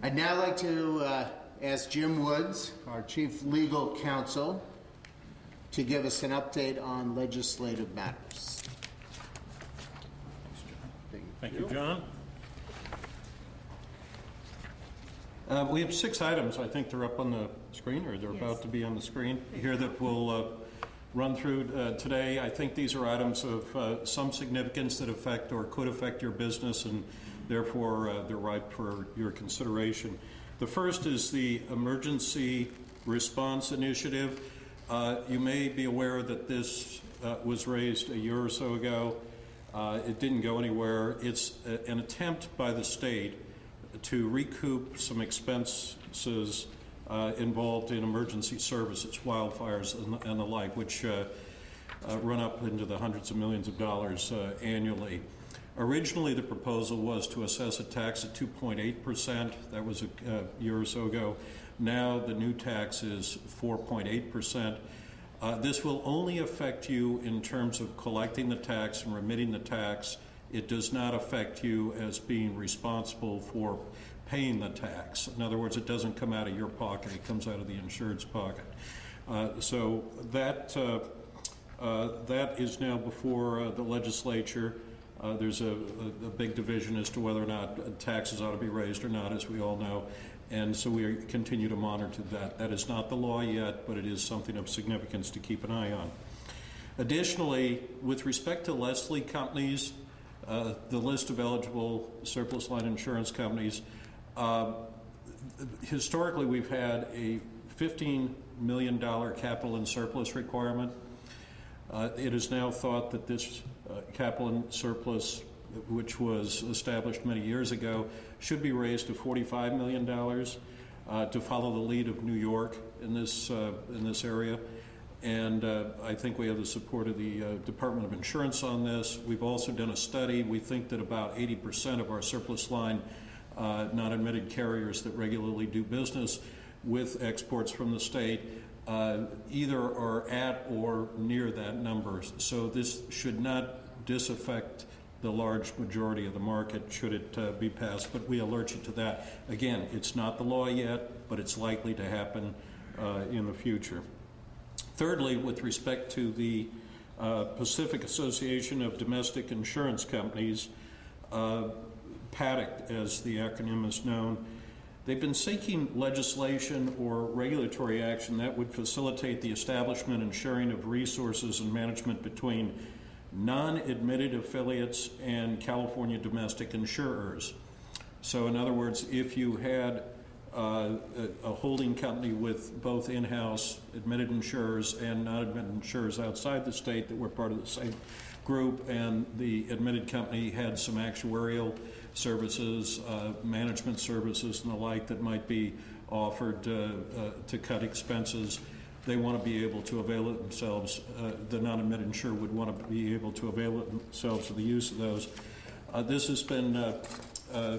I'd now like to ask Jim Woods, our Chief Legal Counsel, to give us an update on legislative matters. Thank you, John. We have 6 items. I think they're up on the screen, or they're about to be on the screen here, that we'll run through today. I think these are items of some significance that affect or could affect your business, and therefore they're ripe for your consideration. The first is the Emergency Response Initiative. You may be aware that this was raised a year or so ago. It didn't go anywhere. It's an attempt by the state to recoup some expenses involved in emergency services, wildfires and the like, which run up into the hundreds of millions of dollars annually. Originally, the proposal was to assess a tax at 2.8%. That was a year or so ago. Now the new tax is 4.8%. This will only affect you in terms of collecting the tax and remitting the tax. It does not affect you as being responsible for paying the tax. In other words, it doesn't come out of your pocket. It comes out of the insured's pocket. So that is now before the legislature. There's a big division as to whether or not taxes ought to be raised or not, as we all know. And so we continue to monitor that. That is not the law yet, but it is something of significance to keep an eye on. Additionally, with respect to Leslie companies, the list of eligible surplus line insurance companies, historically we've had a $15 million capital and surplus requirement. It is now thought that this capital and surplus, which was established many years ago, should be raised to $45 million to follow the lead of New York in this area. And I think we have the support of the Department of Insurance on this. We've also done a study. We think that about 80% of our surplus line non-admitted carriers that regularly do business with exports from the state either are at or near that number. So this should not disaffect the large majority of the market should it be passed, but we alert you to that. Again, it's not the law yet, but it's likely to happen in the future. Thirdly, with respect to the Pacific Association of Domestic Insurance Companies, PADIC as the acronym is known, they've been seeking legislation or regulatory action that would facilitate the establishment and sharing of resources and management between non-admitted affiliates and California domestic insurers. So in other words, if you had a holding company with both in-house admitted insurers and non-admitted insurers outside the state that were part of the same group, and the admitted company had some actuarial services, management services and the like that might be offered to cut expenses, they want to be able to avail it themselves. The non-admitted insurer would want to be able to avail it themselves of the use of those. This has been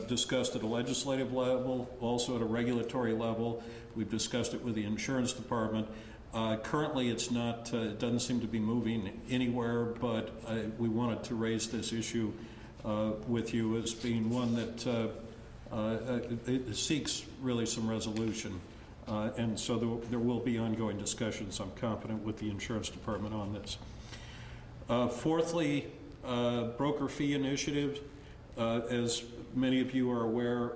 discussed at a legislative level, also at a regulatory level. We've discussed it with the insurance department. Currently, it's not. It doesn't seem to be moving anywhere. But we wanted to raise this issue with you as being one that it seeks really some resolution. And so there will be ongoing discussions, I'm confident, with the insurance department on this. Fourthly, broker fee initiative. As many of you are aware,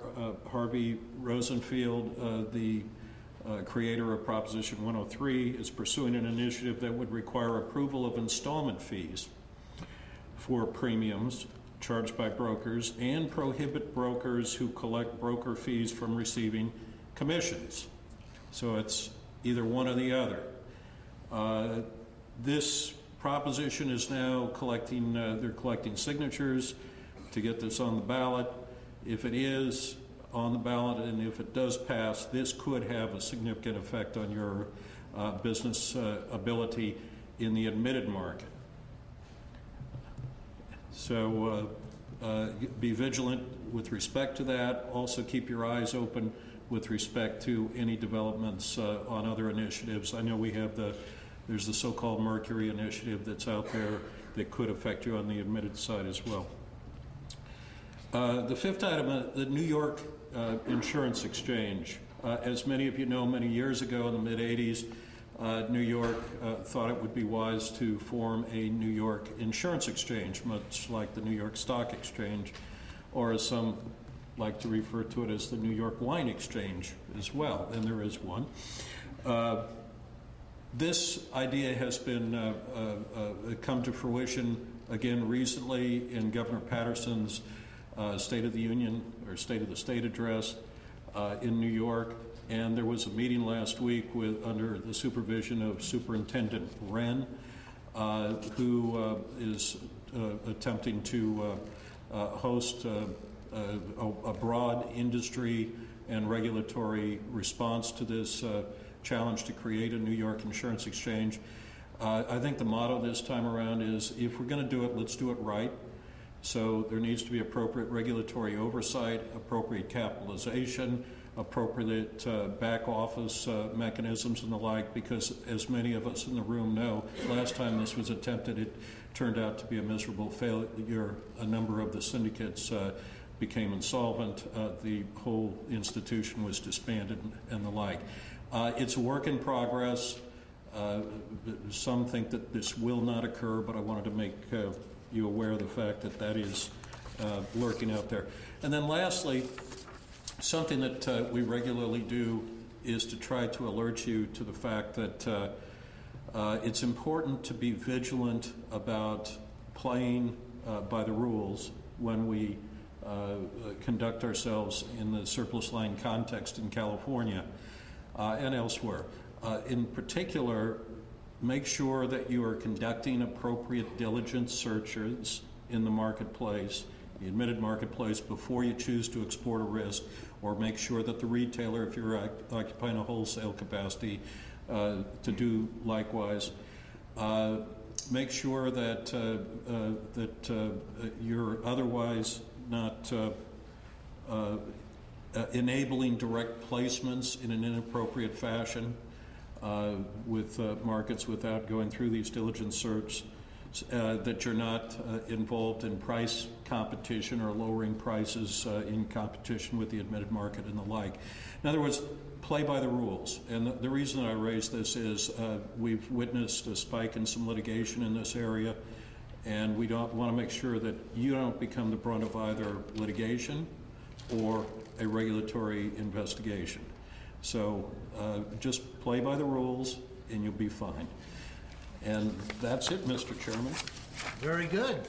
Harvey Rosenfield, the creator of Proposition 103, is pursuing an initiative that would require approval of installment fees for premiums charged by brokers and prohibit brokers who collect broker fees from receiving commissions. So it's either one or the other. This proposition is now collecting, they're collecting signatures to get this on the ballot. If it is on the ballot and if it does pass, this could have a significant effect on your business ability in the admitted market. So be vigilant with respect to that. Also keep your eyes open with respect to any developments on other initiatives. I know we have there's the so-called Mercury initiative that's out there that could affect you on the admitted side as well. The fifth item, the New York insurance exchange. As many of you know, many years ago in the mid-'80s, New York thought it would be wise to form a New York insurance exchange, much like the New York Stock Exchange, or as some like to refer to it as the New York Wine Exchange as well, and there is one. This idea has been come to fruition again recently in Governor Patterson's State of the Union or State of the State address in New York, and there was a meeting last week under the supervision of Superintendent Wren, who is attempting to host a broad industry and regulatory response to this challenge to create a New York insurance exchange. I think the motto this time around is, if we're going to do it, let's do it right. So there needs to be appropriate regulatory oversight, appropriate capitalization, appropriate back office mechanisms and the like, because as many of us in the room know, last time this was attempted, it turned out to be a miserable failure. A number of the syndicates became insolvent. The whole institution was disbanded and the like. It's a work in progress. Some think that this will not occur, but I wanted to make you aware of the fact that that is lurking out there. And then lastly, something that we regularly do is to try to alert you to the fact that it's important to be vigilant about playing by the rules when we conduct ourselves in the surplus line context in California and elsewhere. In particular, make sure that you are conducting appropriate diligence searches in the marketplace, the admitted marketplace, before you choose to export a risk, or make sure that the retailer, if you're occupying a wholesale capacity, to do likewise. Make sure that you're otherwise not enabling direct placements in an inappropriate fashion with markets without going through these diligence searches, that you're not involved in price competition or lowering prices in competition with the admitted market and the like. In other words, play by the rules. And the reason I raise this is we've witnessed a spike in some litigation in this area, and we don't want to make sure that you don't become the brunt of either litigation or a regulatory investigation. So just play by the rules and you'll be fine. And that's it, Mr. Chairman. Very good.